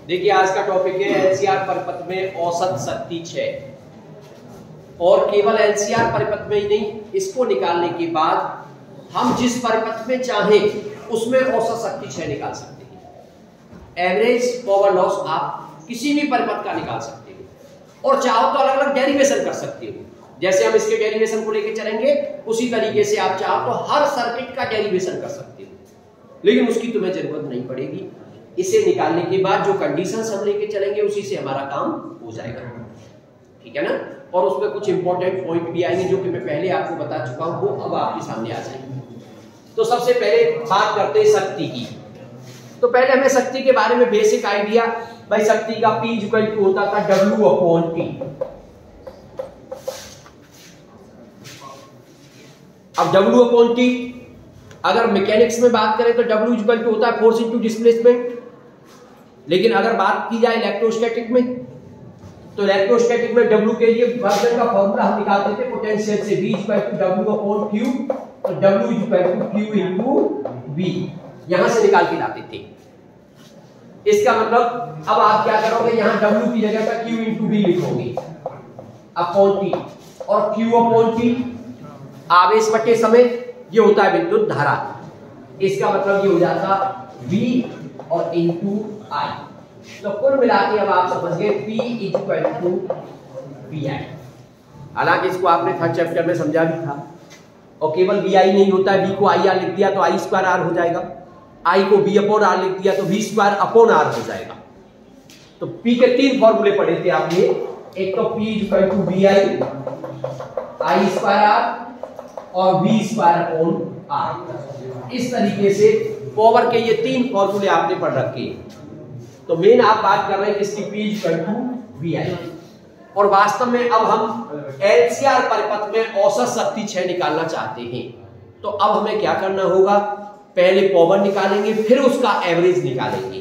देखिए आज का टॉपिक है एलसीआर परिपथ में औसत शक्ति 6 और केवल एलसीआर परिपथ में ही नहीं, इसको निकालने के बाद हम जिस परिपथ में चाहें उसमें औसत शक्ति 6 निकाल सकते हैं। एवरेज पावर लॉस आप किसी भी परिपथ का निकाल सकते हो और चाहो तो अलग अलग डेरिवेशन कर सकते हो। जैसे हम इसके डेरिवेशन को लेके चलेंगे उसी तरीके से आप चाहो तो हर सर्किट का डेरिवेशन कर सकते हो, लेकिन उसकी तुम्हें जरूरत नहीं पड़ेगी। इसे निकालने के बाद जो कंडीशंस हम लेके चलेंगे उसी से हमारा काम हो जाएगा, ठीक है ना। और उसमें कुछ इंपॉर्टेंट पॉइंट भी आएंगे जो कि मैं पहले आपको बता चुका हूं, वो अब आपके सामने आ जाएंगे। तो सबसे पहले बात करते हैं शक्ति की। तो पहले हमें शक्ति के बारे में बेसिक आइडिया, भाई शक्ति का P इक्वल टू होता था W/T। अब W/T अगर मैकेनिक्स में बात करें तो W इक्वल टू होता है फोर्स इनटू डिस्प्लेसमेंट, लेकिन अगर बात की जाए इलेक्ट्रोस्टैटिक में तो इलेक्ट्रोस्टैटिक में W के लिए वर्क का फॉर्मूला हम निकालते थे पोटेंशियल से, V इक्वल टू W/Q, तो W equal to Q into V, यहां से निकाल के लाते थे। इसका मतलब अब आप क्या करोगे, यहां W की जगह पर Q इनटू V लिखोगे अपॉन T, और Q/T आवेश बटे समय, ये होता है विद्युत धारा। इसका मतलब ये हो जाता V और इनटू I। तो कुल मिला के अब आप समझ गए P इक्वल टू VI। हालांकि इसको आपने थर्ड चैप्टर में समझा भी था। और केवल VI नहीं होता है, V को IR लिख दिया तो I²R हो जाएगा, I को V/R लिख दिया तो V²/R हो जाएगा। तो P के 3 फॉर्मूले पढ़े थे आपने, एक तो P equal to VI, I²R और V²/R। इस तरीके से पावर के ये 3 फॉर्मूले आपने पढ़ रखे हैं। तो मेन आप बात कर रहे हैं किसकी, P इक्वल टू VI। और वास्तव में अब हम एलसीआर परिपथ में औसत शक्ति 6 निकालना चाहते हैं। तो अब हमें क्या करना होगा, पहले पावर निकालेंगे, फिर उसका एवरेज निकालेंगे।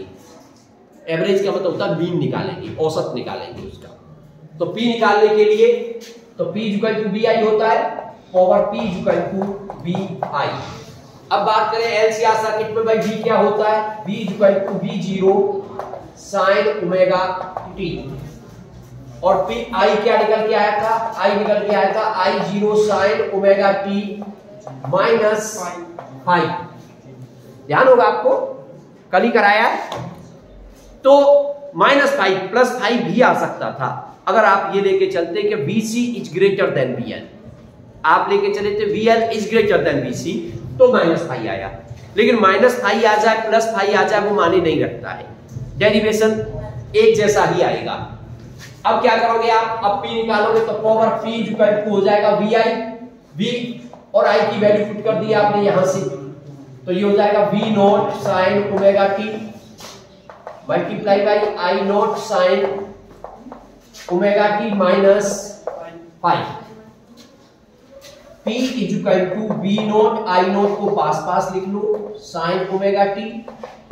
एवरेज का मतलब होता है मीन निकालेंगे, औसत निकालेंगे उसका। तो P निकालने के लिए तो P इक्वल टू VI होता है, power P equal to VI। अब बात करें एलसीआर सर्किट में, भाई V क्या होता है, V equal to V0 sin omega t, और I क्या निकल के आया था, I निकल के आया था I0 sin omega t minus 5। ध्यान होगा आपको, कल ही कराया है। तो -5 +5 भी आ सकता था अगर आप ये लेके चलते कि VC is greater than VL। आप लेके चले थे VL is greater than VC तो -5 आया, लेकिन -5 आ जाए +5 आ जाए वो माने नहीं रखता है, डेरिवेशन एक जैसा ही आएगा। अब क्या करोगे आप, अब P निकालोगे तो पावर P इक्वल टू हो जाएगा VI, V और I की वैल्यू पुट कर दी आपने यहां से, तो ये हो जाएगा V0 sin omega t multiply by I0 sin omega t minus 5। P equal to V0 I0 को पास पास लिख लो sin ओमेगा t,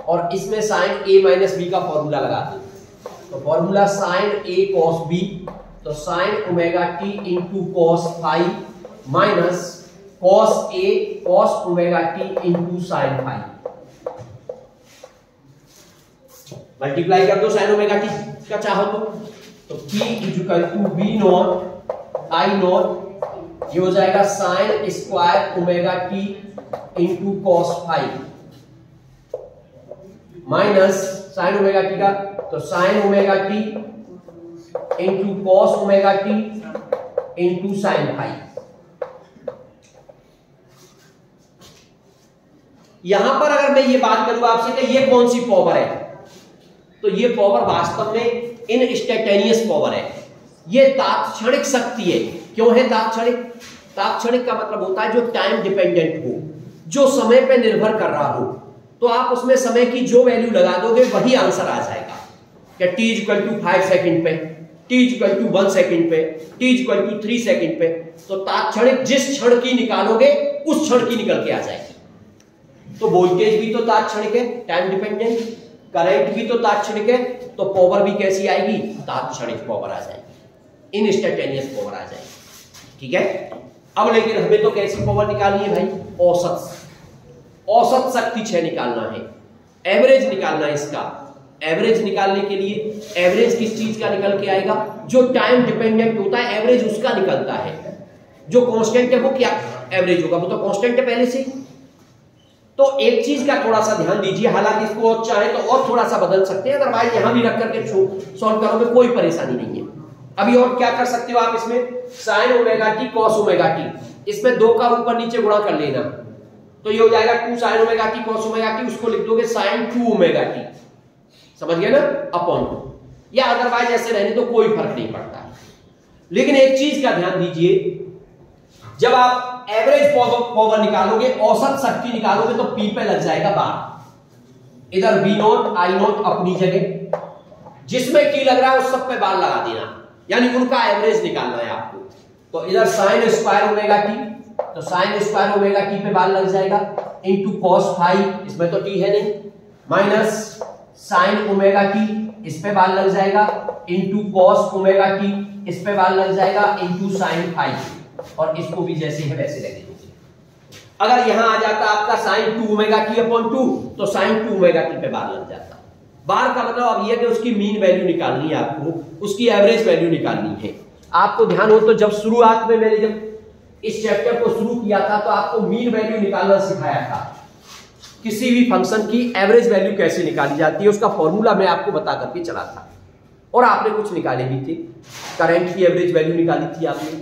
और इसमें sin A माइनस B का फॉर्मूला लगा दो। तो formula sin A cos B, तो sin omega t into cos 5 minus cos A cos omega t into sin 5। Multiply कर दो sin ओमेगा t का चाहो तो P equal to V0 I0, ये हो जाएगा sin square omega t into cos 5 minus sin omega t का, तो sin omega t into cos omega t into sin 5। यहां पर अगर मैं ये बात करूं आपसे कि ये कौन सी पावर है, तो ये पावर वास्तव में इनस्टैंटेनियस पावर है, ये तात्क्षणिक शक्ति है। क्यों है तात्क्षणिक? तात्क्षणिक का मतलब होता है जो टाइम डिपेंडेंट हो, जो समय पे निर्भर कर रहा हो। तो आप उसमें समय की जो वैल्यू लगा दोगे वही आंसर आ जाएगा, क्या T इक्वल टू 5 सेकंड पे, T इक्वल टू 1 सेकंड पे, T इक्वल टू 3 सेकंड पे। तो तात्क्षणिक जिस क्षण की निकालोगे उस क्षण की निकल के आ जाएगी। तो वोल्टेज भी तो तात्क्षणिक है, टाइम डिपेंडेंट, करंट भी तो तात्क्षणिक है, तो पावर भी कैसी आएगी, तात्क्षणिक पावर आ जाएगी, इंस्टैंटेनियस पावर आ जाएगी, ठीक है। अब लेकिन हमें तो कैसी पावर निकालनी है भाई, औसत शक्ति 6 निकालना है, एवरेज निकालना है इसका। एवरेज निकालने के लिए एवरेज किस चीज का निकल के आएगा? जो टाइम डिपेंडेंट होता है एवरेज उसका निकलता है। जो कांस्टेंट है वो क्या एवरेज होगा? वो तो कांस्टेंट है पहले से। तो एक चीज का थोड़ा सा ध्यान दीजिए, हालांकि इसको और चाहे तो और थोड़ा सा बदल सकते हैं, अदरवाइज यहां भी रख करके सॉल्व करोगे कोई परेशानी नहीं है। अभी और क्या कर सकते हो आप इसमें? Sign omega T cos omega T, इसमें 2 का ऊपर नीचे गुणा कर लेना, तो ये हो जाएगा 2 sign omega T cos omega T, उसको लिख दोगे साइन 2 ओमेगा टी, समझ गए ना, अपॉन 2, या अदरवाइज ऐसे रहने तो कोई फर्क नहीं पड़ता। लेकिन एक चीज का ध्यान दीजिए, जब आप एवरेज पावर निकालोगे, औसत शक्ति निकालोगे, तो पी पे लग जाएगा बार। इधर वी नॉट आई नॉट अपनी जगह, जिसमें टी लग रहा है उस सब पे बार लगा देना, यानी उनका एवरेज निकालना है आपको। तो इधर साइन स्क्वायर ओमेगा टी, तो साइन स्क्वायर ओमेगा टी पे बार लग जाएगा, इनटू कॉस फाई, इसमें तो टी है नहीं, माइनस साइन ओमेगा टी, इस पे बार लग जाएगा, इनटू कॉस ओमेगा टी, इस पे बार लग जाएगा, इनटू साइन फाई, और इसको भी जैसे है वैसे रख दीजिए। अगर यहां आ जाता आपका साइन 2 ओमेगा टी अपॉन 2, तो साइन 2 ओमेगा टी पे बार लग जाता। बार का मतलब अब यह कि उसकी मीन वैल्यू निकालनी है आपको, उसकी एवरेज वैल्यू निकालनी है। आपको ध्यान हो तो जब शुरुआत में मैंने जब इस चैप्टर को शुरू किया था तो आपको मीन वैल्यू निकालना सिखाया था। किसी भी फंक्शन की एवरेज वैल्यू कैसे निकाली जाती है उसका फॉर्मूला मैं आपको बता करके चला था, और आपने कुछ निकाले भी थे। करंट की एवरेज वैल्यू निकाली थी आपने,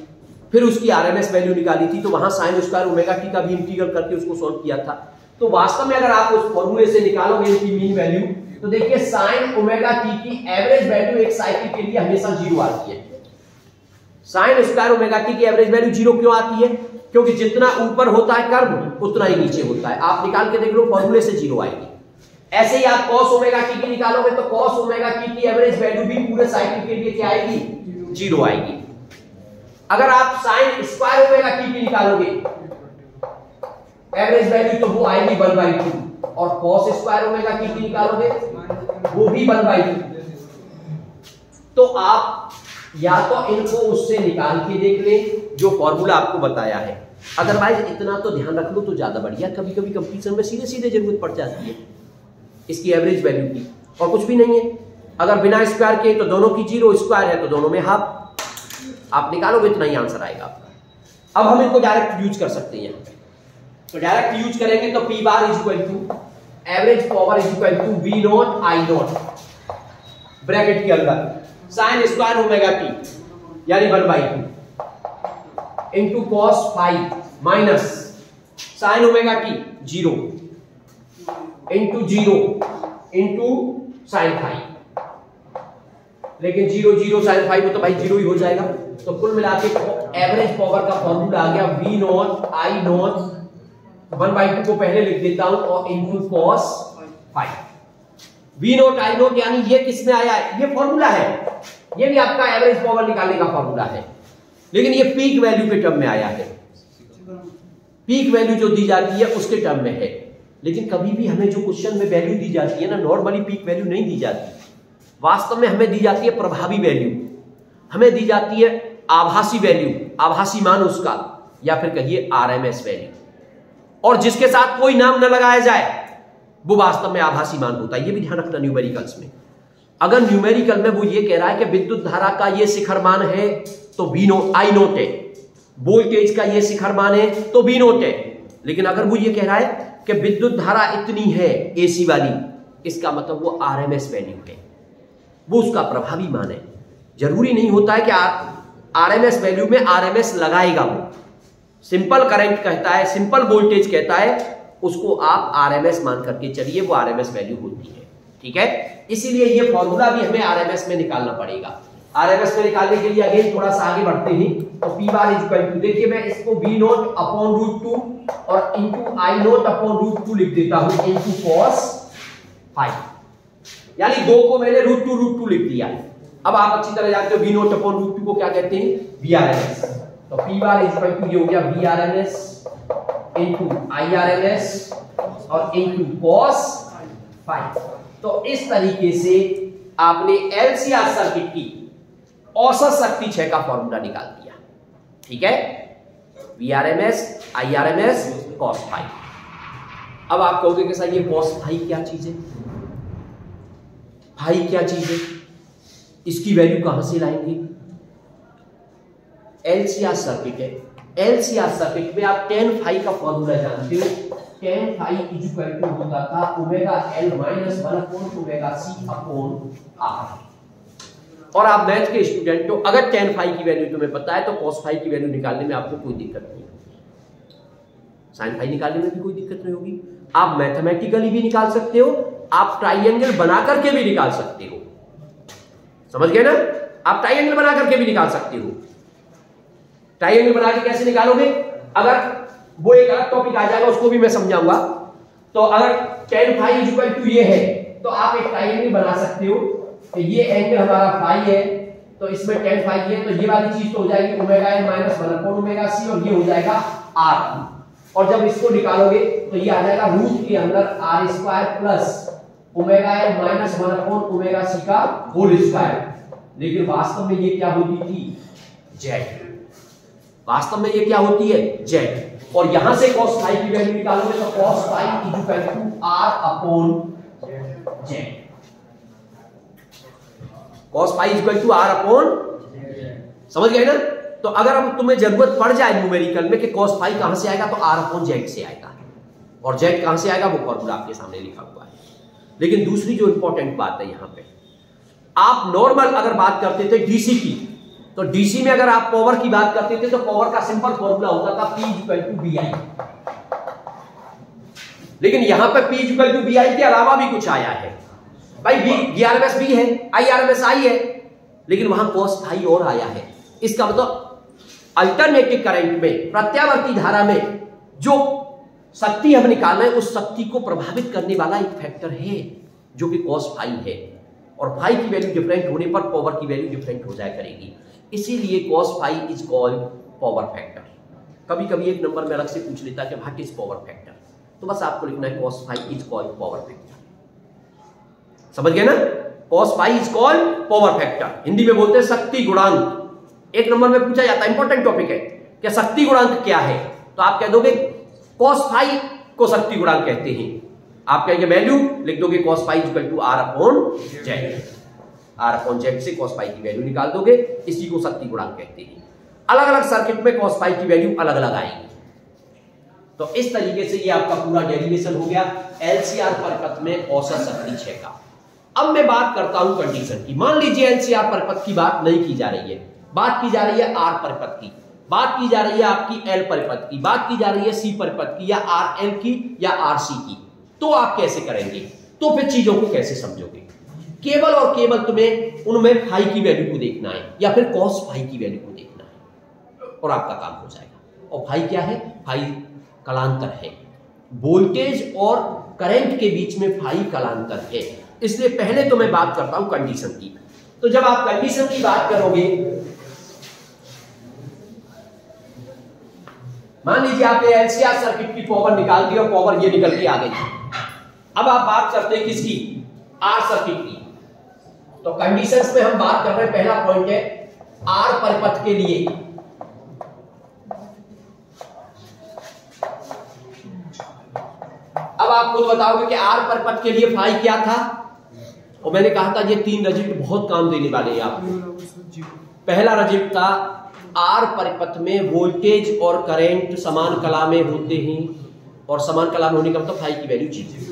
फिर उसकी आरएमएस वैल्यू निकाली थी, तो वहां साइन स्क्वायर ओमेगा टी का भी इंटीग्रल करके उसको सॉल्व किया था। तो वास्तव में अगर आप उस फॉर्मूले से निकालोगे इसकी मीन वैल्यू, तो देखिए साइन ओमेगा टी की एवरेज वैल्यू एक साइकिल के लिए हमेशा 0 आती है। साइन स्क्वायर ओमेगा टी की एवरेज वैल्यू 0 क्यों आती है? क्योंकि जितना ऊपर होता है कर्व उतना ही नीचे होता है। आप निकाल के देख लो, फॉर्मूले से 0 आएगी। ऐसे ही आप कॉस ओमेगा टी की निकालोगे तो कॉस ओमेगा टी की एवरेज वैल्यू भी पूरे साइकिल के लिए क्या आएगी? 0 आएगी। अगर आप साइन स्क्वायर ओमेगा टी की निकालोगे एवरेज वैल्यू, तो वो आएगी 1/2, और कॉस स्क्वायर ओमेगा टी की निकालोगे वो भी 1/2। तो आप या तो इनको उससे निकाल के देख लें जो फॉर्मूला आपको बताया है, अदरवाइज इतना तो ध्यान रख लो तो ज्यादा बढ़िया। कभी कभी कंपटीशन में सीधे सीधे जरूरत पड़ जाती है इसकी एवरेज वैल्यू की, और कुछ भी नहीं है। अगर बिना स्क्वायर के तो दोनों की 0, स्क्वायर है तो दोनों में हाफ, आप निकालोगे इतना ही आंसर आएगा आपका। अब हम इनको डायरेक्ट यूज कर सकते हैं, तो डायरेक्ट यूज करेंगे तो P bar is equal to average power is equal to V naught I naught, bracket के अंदर साइन स्क्वायर ओमेगा टी यानी 1/2 into cos phi minus sine omega T 0 into 0 into sine phi, लेकिन 0 0 sine phi तो भाई 0 ही हो जाएगा। तो कुल मिला के एवरेज पावर का फॉर्मूला आ गया वी नॉट आई नॉट, 1/2 को पहले लिख देता हूं, और into cos phi. V naught I naught यानी ये किस में आया है? ये फॉर्मूला है, ये भी आपका एवरेज पावर निकालने का फॉर्मूला है, लेकिन ये पीक वैल्यू के टर्म में आया है। पीक वैल्यू जो दी जाती है उसके टर्म में है, लेकिन कभी भी हमें जो क्वेश्चन में वैल्यू दी जाती है ना, नॉर्मली पीक वैल्यू नहीं दी जाती। वास्तव में हमें दी जाती है प्रभावी वैल्यू, हमें दी जाती है आभासी वैल्यू, आभासी मान उसका, या फिर कहिए आरएमएस वैल्यू, और जिसके साथ कोई नाम न लगाया जाए वो वास्तव में आभासी मान होता है। ये भी ध्यान रखना न्यूमेरिकल्स में। अगर न्यूमेरिकल में वो ये कह रहा है कि विद्युत धारा का ये शिखर मान है तो वी नॉट आई नॉट है, वोल्टेज का ये शिखर मान है तो वी नॉट है, लेकिन अगर वो ये कह रहा है कि विद्युत धारा इतनी है एसी वाली, इसका मतलब वो आरएमएस वैल्यू है, वो उसका प्रभावी मान है। जरूरी नहीं होता है कि आरएमएस वैल्यू में आरएमएस लगाएगा वो। सिंपल करंट कहता है, सिंपल वोल्टेज कहता है, उसको आप आरएमएस मान करके चलिए, वो आरएमएस वैल्यू होती है। ठीक है, इसीलिए ये फॉर्मूला भी हमें आरएमएस में निकालना पड़ेगा। आरएमएस में निकालने के लिए अगेन थोड़ा सा आगे बढ़ते हैं, तो P bar is equal to, देखिए मैं इसको वी नॉट अपॉन √2 और इंटू आई नॉट अपॉन √2 लिख देता हूं, इंटू कॉस फाई, यानी 2 को मैंने √2 लिख दिया। अब आप अच्छी तरह जानते हो वी नॉट अपॉन √2 को क्या कहते हैं? वीआरएमएस। तो P bar is equal to ये हो गया वीआरएमएस इंटू आईआरएमएस और इंटू कॉस फाई। तो इस तरीके से आपने एलसीआर सर्किट की औसत शक्ति क्षय का फॉर्मूला निकाल दिया। ठीक है, वीआरएमएस आईआरएमएस कॉस फाई। अब आप कहोगे कि सर ये कॉस फाई क्या चीज है? फाई क्या चीज है, इसकी वैल्यू कहां से लाएंगे? एलसीआर सर्किट है। एलसीआर सर्किट में आप tan फाई का फॉर्मूला जानते हो। tan phi is equal to होता था omega L minus 1 upon omega C upon R. और आप मैथ के स्टूडेंट हो, अगर tan फाई की वैल्यू तुम्हें पता है तो cos फाई की वैल्यू निकालने में आपको कोई दिक्कत नहीं होगी, sin फाई निकालने में भी कोई दिक्कत नहीं होगी। आप मैथमेटिकली भी निकाल सकते हो, आप ट्राइंगल बना करके भी निकाल सकते हो, समझ गए ना? आप ट्राइंगल बना करके भी निकाल सकते हो। ट्राइंगल बना के कैसे निकालोगे? अगर वो एक अलग टॉपिक आ जाएगा, उसको भी मैं समझाऊंगा। तो अगर tan phi is equal to ये है तो आप एक ट्राइंगल बना सकते हो। तो ये एंगल हमारा फाई है, तो इसमें tan फाई है, तो ये वाली चीज तो हो जाएगी omega L minus 1 upon omega C, और ये हो जाएगा आर। और जब इसको निकालोगे तो ये आ जाएगा रूट के अंदर R square plus omega L minus 1 upon omega C का होल स्क्वायर। लेकिन वास्तव में ये क्या होती थी? जेड। वास्तव में ये क्या होती है? जेड। और यहां से cos फाई की वैल्यू निकालोगे तो cos phi is equal to R upon Z. cos phi is equal to R upon, समझ गए ना? तो अगर हम तुम्हें जरूरत पड़ जाए न्यूमेरिकल में कि cos फाई कहां से आएगा, तो आर अपॉन जेड से आएगा। और जेड कहां से आएगा वो फॉर्मूला आपके सामने लिखा हुआ है। लेकिन दूसरी जो इंपॉर्टेंट बात है यहां पे, आप नॉर्मल अगर बात करते थे डीसी की, तो डीसी में अगर आप पावर की बात करते थे तो पावर का सिंपल फॉर्मूला होता था P इक्वल टू BI। लेकिन यहां पे P इक्वल टू BI के अलावा भी कुछ आया है भाई। VRMS भी है, IRMS I है, लेकिन वहां cos फाई और आया है। इसका मतलब अल्टरनेटिव करंट में, प्रत्यावर्ती धारा में जो शक्ति हम निकाल रहे हैं, उस शक्ति को प्रभावित करने वाला एक फैक्टर है जो कि cos फाई है। और फाई की वैल्यू डिफरेंट होने पर पावर की वैल्यू डिफरेंट हो जाया करेगी। इसीलिए cos phi is called power factor. कभी कभी एक नंबर में अलग से पूछ लेता है कि व्हाट इज पावर फैक्टर, तो बस आपको लिखना है cos phi is called power factor. समझ गए ना? cos phi is called power factor. Hindi में बोलते हैं शक्ति गुणांक। एक नंबर में पूछा जाता है, इंपॉर्टेंट टॉपिक है, क्या शक्ति गुणांक क्या है? तो आप कह दोगे cos फाई को शक्ति गुणांक कहते हैं। आप कहेंगे वैल्यू, लिख दोगे cos phi equal to R upon Z. R upon Z से cos फाई की वैल्यू निकाल दोगे, इसी को शक्ति गुणांक कहते हैं। अलग अलग सर्किट में cos फाई की वैल्यू अलग अलग आएगी। तो इस तरीके से ये आपका पूरा डेरिवेशन हो गया एलसीआर परिपथ में औसत शक्ति क्षय का। अब मैं बात करता हूं कंडीशन की। मान लीजिए एलसीआर परिपथ की बात नहीं की जा रही है, बात की जा रही है आर परिपथ की, बात की जा रही है आपकी एल परिपथ की, बात की जा रही है सी परिपथ की, या आर एल की, या आर सी की। तो आप कैसे करेंगे? तो फिर चीजों को कैसे समझोगे? केवल और केवल तुम्हें उनमें फाई की वैल्यू को देखना है या फिर cos फाई की वैल्यू को देखना है और आपका काम हो जाएगा। और फाई क्या है? फाई कलांतर है। वोल्टेज और करंट के बीच में फाई कलांतर है। इसलिए पहले तो मैं बात करता हूं कंडीशन की। तो जब आप कंडीशन की बात करोगे, मान लीजिए आपने एलसीआर सर्किट की पावर निकाल दी और पावर ये निकल के आ गई। अब आप बात करते हैं किसकी? आर सर्किट की। तो कंडीशंस में हम बात कर रहे हैं, पहला पॉइंट है आर परिपथ के लिए अब आप खुद बताओगे कि आर परिपथ के लिए फाई क्या था। और मैंने कहा था ये तीन रिजल्ट बहुत काम देने वाले हैं आपको। पहला रिजल्ट था आर परिपथ में वोल्टेज और करंट समान कला में होते हैं, और समान कला में होने का मतलब फाई की वैल्यू 0।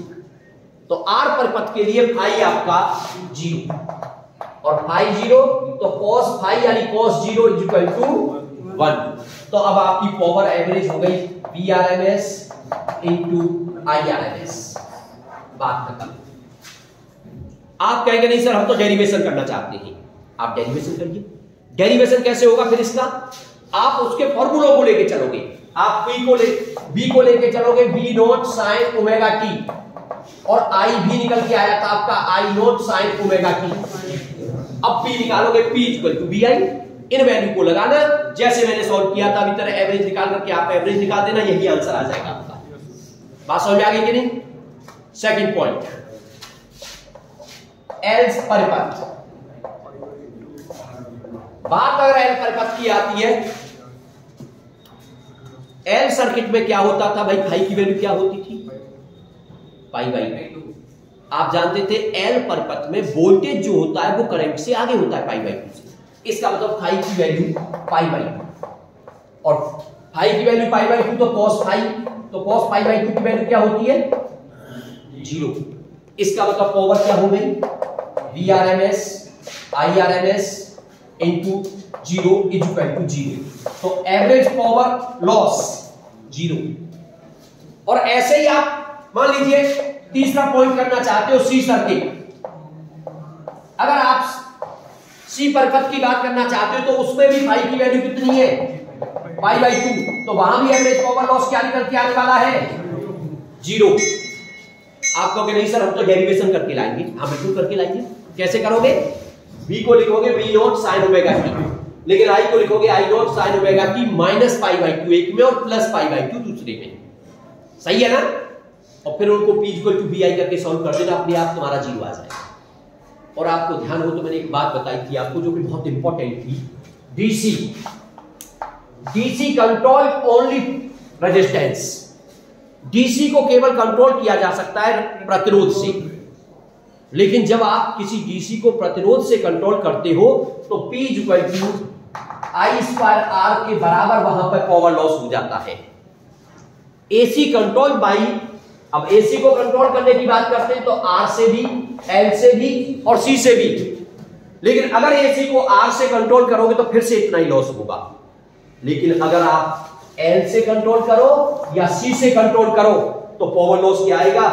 तो आर परिपथ के लिए फाई आपका 0 और फाई 0, तो cos फाई यानी cos 0 इज इक्वल टू 1। तो अब आपकी पावर एवरेज हो गई VRMS इंटू IRMS। बात खत्म। आप कहेंगे नहीं सर हम तो डेरिवेशन करना चाहते हैं। आप डेरिवेशन करिए। डेरिवेशन कैसे होगा फिर इसका? आप उसके फॉर्मूलों को लेके चलोगे। आप बी को लेके चलोगे, V naught sine omega T, और आई भी निकल के आया था आपका I naught sine omega T. अब P निकालोगे, P इक्वल टू BI। इन वैल्यू को लगाना, जैसे मैंने सॉल्व किया था अभी तरह एवरेज निकाल करके आप एवरेज निकाल देना, यही आंसर आ जाएगा आपका। बात समझ आ गई कि नहीं? सेकंड पॉइंट, एल परिपथ। बात अगर एल परिपथ की आती है, एल सर्किट में क्या होता था भाई? फाई की वैल्यू क्या होती थी? पाई बाई 2। आप जानते थे एल परिपथ में वोल्टेज जो होता है वो करंट से आगे होता है π/2 से। इसका मतलब फाई की वैल्यू π/2 और फाई की वैल्यू π/2 तो cos फाई, तो cos π/2 की वैल्यू क्या होती है 0। इसका मतलब पावर क्या हो गई Vrms Irms into 0 equal to 0। तो एवरेज पावर लॉस 0। और ऐसे ही आप मान लीजिए तीसरा पॉइंट करना चाहते हो सी सर्किट। अगर आप सी परिपथ की बात करना चाहते हो तो उसमें भी फाई की वैल्यू कितनी है π/2, तो वहां भी एवरेज पावर लॉस क्या निकल के आने वाला है 0। आप कहोगे नहीं सर हम तो डेरिवेशन करके लाएंगे। हाँ बिल्कुल करके लाएंगे। कैसे करोगे, v को लिखोगे v0 sin ओमेगा t, लेकिन i को लिखोगे i0 sin omega t minus π/2 एक में और प्लस π/2 दूसरे में। सही है ना। और फिर उनको p = vi करके सॉल्व कर देना, अपने आप तुम्हारा 0 आ जाएगा। और आपको ध्यान हो तो मैंने एक बात बताई थी आपको जो कि बहुत इंपॉर्टेंट थी, DC control only resistance. DC को केवल कंट्रोल किया जा सकता है प्रतिरोध से, लेकिन जब आप किसी डीसी को प्रतिरोध से कंट्रोल करते हो तो P = I²R के बराबर वहां पर पावर लॉस हो जाता है। एसी कंट्रोल बाई, अब एसी को कंट्रोल करने की बात करते हैं तो R से भी, L से भी और C से भी, लेकिन अगर एसी को R से कंट्रोल करोगे तो फिर से इतना ही लॉस होगा। लेकिन अगर आप L से कंट्रोल करो या C से कंट्रोल करो तो पावर लॉस क्या आएगा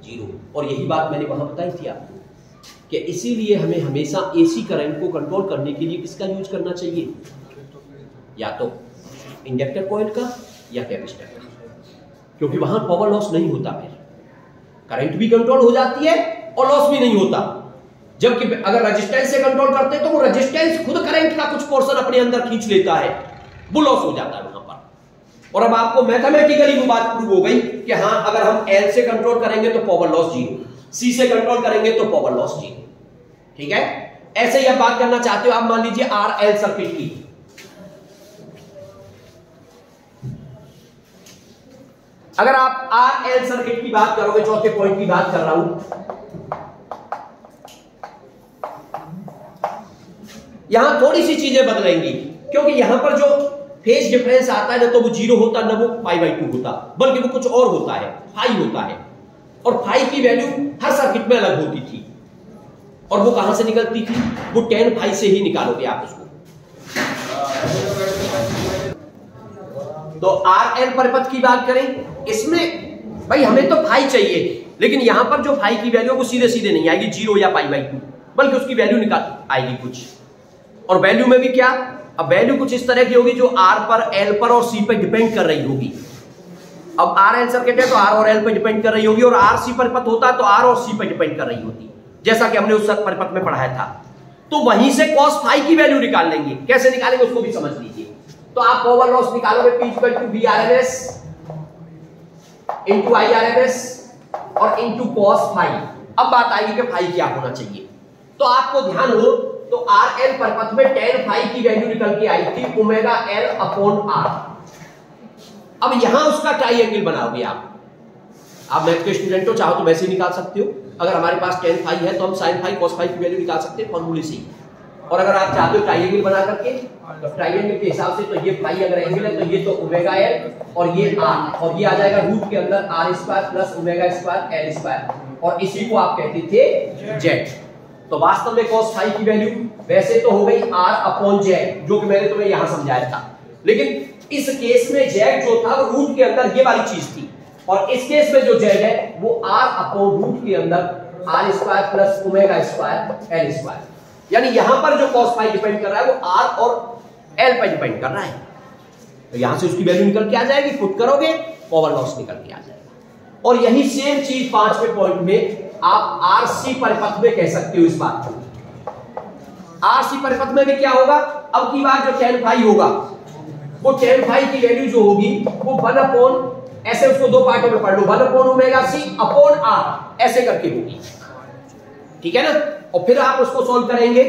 0। और यही बात मैंने वहां बताई थी आपको कि इसीलिए हमें हमेशा एसी करंट को कंट्रोल करने के लिए किसका यूज करना चाहिए, या तो इंडक्टर कॉइल का या कैपेसिटर का, क्योंकि वहां पावर लॉस नहीं होता, फिर करंट भी कंट्रोल हो जाती है और लॉस भी नहीं होता। जबकि अगर रेजिस्टेंस से कंट्रोल करते हैं तो वो रेजिस्टेंस खुद करंट का कुछ पोर्शन अपने अंदर खींच लेता है, वो लॉस हो जाता है वहां पर। और अब आपको मैथमेटिकली वो बात प्रूव हो गई कि हाँ अगर हम L से कंट्रोल करेंगे तो पावर लॉस 0, C से कंट्रोल करेंगे तो पावर लॉस 0। ठीक है। ऐसे ही आप बात करना चाहते हो, आप मान लीजिए RL सर्किट की। अगर आप RL सर्किट की बात करोगे, चौथे पॉइंट की बात कर रहा हूं, यहां थोड़ी सी चीजें बदलेंगी, क्योंकि यहां पर जो फेज डिफरेंस आता है ना तो वो 0 होता, ना वो π/2 होता, बल्कि वो कुछ और होता है, फाई होता है। और फाई की वैल्यू हर सर्किट में अलग होती थी। और वो कहां से निकलती थी, वो tan फाई से ही निकालोगे आप उसको। तो RL परिपथ की बात करें, इसमें भाई हमें तो फाई चाहिए, लेकिन यहां पर जो फाई की वैल्यू वो सीधे सीधे नहीं आएगी 0 या π/2, बल्कि उसकी वैल्यू निकाल आएगी कुछ। और वैल्यू में भी क्या, अब वैल्यू कुछ इस तरह की होगी जो R पर, L पर और C पर डिपेंड कर रही होगी। अब RL सर्किट है तो R और L पर डिपेंड कर रही होगी, और RC परिपथ होता है तो R और C पर डिपेंड कर रही होती, जैसा कि हमने उस परिपथ में पढ़ाया था। तो वहीं से cos फाई की वैल्यू निकाल लेंगे। कैसे निकालेंगे उसको भी समझ लीजिए। तो आप पावर लॉस निकालोगे P = Vrms इंटू Irms और इंटू cos फाई। अब बात आएगी कि फाई क्या होना चाहिए। तो आपको ध्यान हो तो RL परिपथ में tan फाई की वैल्यू निकल के आई थी ωL/R। अब यहां उसका ट्राइएंगल बनाओगे आप मैथ के स्टूडेंट हो, चाहो तो वैसे ही निकाल सकते हो। अगर हमारे पास tan फाई है तो हम sin फाई cos फाई की वैल्यू निकाल सकते हैं फॉर्मूले से। और अगर आप चाहते हो ट्राइएंगल बना करके, तो ट्राइएंगल के हिसाब से तो ये फाई अगर एंगल है तो ये तो ωL और ये R, और ये आ जाएगा रूट के अंदर R² + ω² L², और इसी को आप कहते थे Z। तो वास्तव में cos फाई की वैल्यू वैसे तो हो गई R/Z, जो कि मैंने तुम्हें यहां समझाया था, लेकिन इस केस में Z जो था वो रूट के अंदर ये वाली चीज थी, और इस केस में जो Z है वो R/रूट के अंदर R² + ω² L²। यानी यहां पर जो cos फाई डिपेंड कर रहा है वो R और L पर डिपेंड कर रहा है। तो यहां से उसकी वैल्यू निकल के आ जाएगी, पुट करोगे पावर लॉस निकल के आ जाएगा। और यही सेम चीज 5वें पॉइंट में आप RC परिपथ में कह सकते हो इस बात को। RC परिपथ में भी क्या होगा, अब की बार जो tan फाई होगा वो tan फाई की वैल्यू जो होगी वो 1/, ऐसे उसको दो पार्टों में पढ़ लो, 1/ωc/R ऐसे करके होगी। ठीक है ना। और फिर आप उसको सॉल्व करेंगे।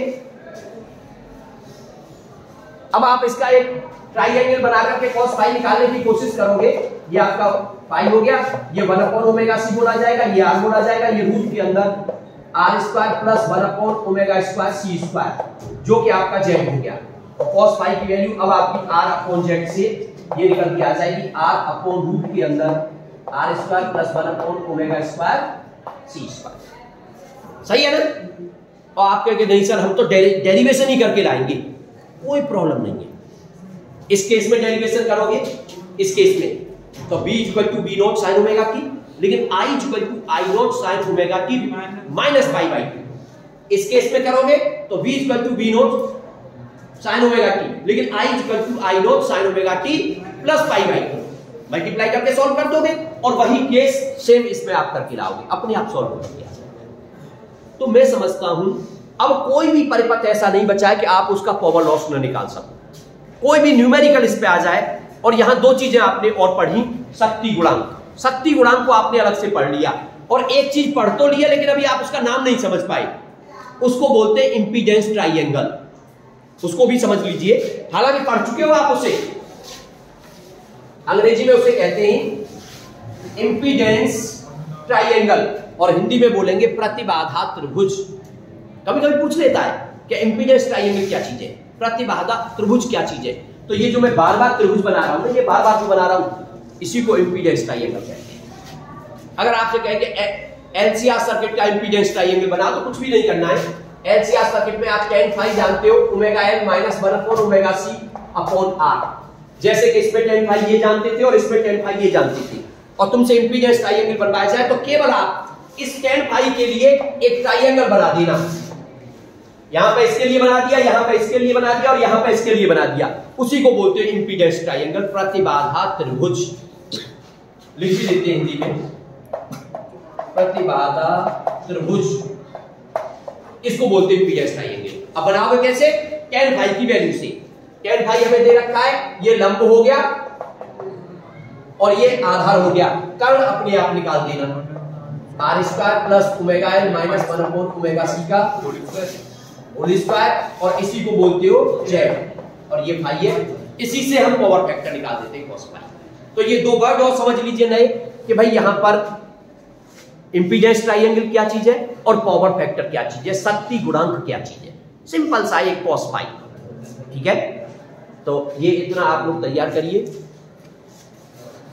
अब आप इसका एक ट्राइएंगल बना करके cos फाई निकालने की कोशिश करोगे। ये आपका पाई हो गया, ये 1 अपॉन ओमेगा सी बोला जाएगा, ये आर बोला जाएगा, ये रूट के अंदर R square plus 1 upon omega square C square, जो कि आपका जेड हो गया। तो cos फाई की वैल्यू अब आपकी r अपॉन जेड से ये निकल के आ जाएगी r अपॉन रूट के अंदर R square plus 1 upon omega square C square. सही है ना? और आप कहेंगे नहीं सर हम तो डेरिवेशन ही करके लाएंगे, कोई प्रॉब्लम नहीं है। इस केस में डेरिवेशन करोगे, इस केस में तो b equal to b naught sine omega T, लेकिन i equal to i naught sine omega T minus pi by 2। इस केस में करोगे तो b equal to b naught sine omega T, लेकिन i equal to i naught sine omega T plus pi by 2। Multiply करके solve कर दोगे और वही केस सेम इसमें आप करके लाओगे, अपने आप सॉल्व हो गया। तो मैं समझता हूं अब कोई भी परिपथ ऐसा नहीं बचा है कि आप उसका पावर लॉस न निकाल सको। कोई भी न्यूमेरिकल इस पे आ जाए, और यहां दो चीजें आपने और पढ़ी, शक्ति गुणांक। शक्ति गुणांक को आपने अलग से पढ़ लिया, और एक चीज पढ़ तो लिया लेकिन अभी आप उसका नाम नहीं समझ पाए, उसको बोलते हैं इंपीडेंस ट्राइएंगल। उसको भी समझ लीजिए, हालांकि पढ़ चुके हो आप उसे, अंग्रेजी में उसे कहते हैं इंपीडेंस ट्राइएंगल, और हिंदी में बोलेंगे प्रतिबाधा त्रिभुज। कभी कभी पूछ लेता है कि इंपीडेंस ट्राइएंगल क्या चीज है, प्रतिबाधा त्रिभुज क्या चीज है। तो ये जो मैं बार बार त्रिभुज बना रहा हूं ना, ये बार बार जो बना रहा हूं, इसी को इंपीडेंस ट्राइएंगल कहते हैं। अगर आपसे कहे कि एलसीआर सर्किट का इंपीडेंस ट्राइएंगल बना, तो कुछ भी नहीं करना है। एलसीआर सर्किट में आप tan फाई जानते हो, omega L minus 1 upon omega C upon R. जैसे कि इसमें tan फाई ये जानते थे और इसमें tan फाई ये जानते थे, और तुमसे इंपीडेंस ट्राइएंगल बनवाया जाए तो केवल आप इस tan फाई के लिए एक ट्राइएंगल बना देना। यहां पे इसके लिए बना दिया, यहां पे इसके लिए बना दिया, और यहां पे इसके लिए बना दिया। उसी को बोलते हैं इंपीडेंस ट्राइएंगल, प्रतिबाधा त्रिभुज। लिख भी देते हैं हिंदी में, प्रतिबाधा त्रिभुज, इसको बोलते हैं इंपीडेंस ट्राइएंगल। अब बनाओगे कैसे? tan फाई की वैल्यू से। tan फाई हमें दे रखा है, ये लंब हो गया और ये आधार हो गया, कर्ण अपने आप निकाल देना। R square plus omega L minus 1 upon omega C का होल स्क्वायर, और इसी को बोलते हो जेड, और ये फाई है। इसी से हम पावर फैक्टर निकाल देते हैं cos फाई। तो ये दो वर्ड और समझ लीजिए नए, कि भाई यहां पर इंपीडेंस ट्राइएंगल क्या चीज है और पावर फैक्टर क्या चीज है, शक्ति गुणांक क्या चीज है। सिंपल सा एक cos फाई, ठीक है। तो ये इतना आप लोग तैयार करिए।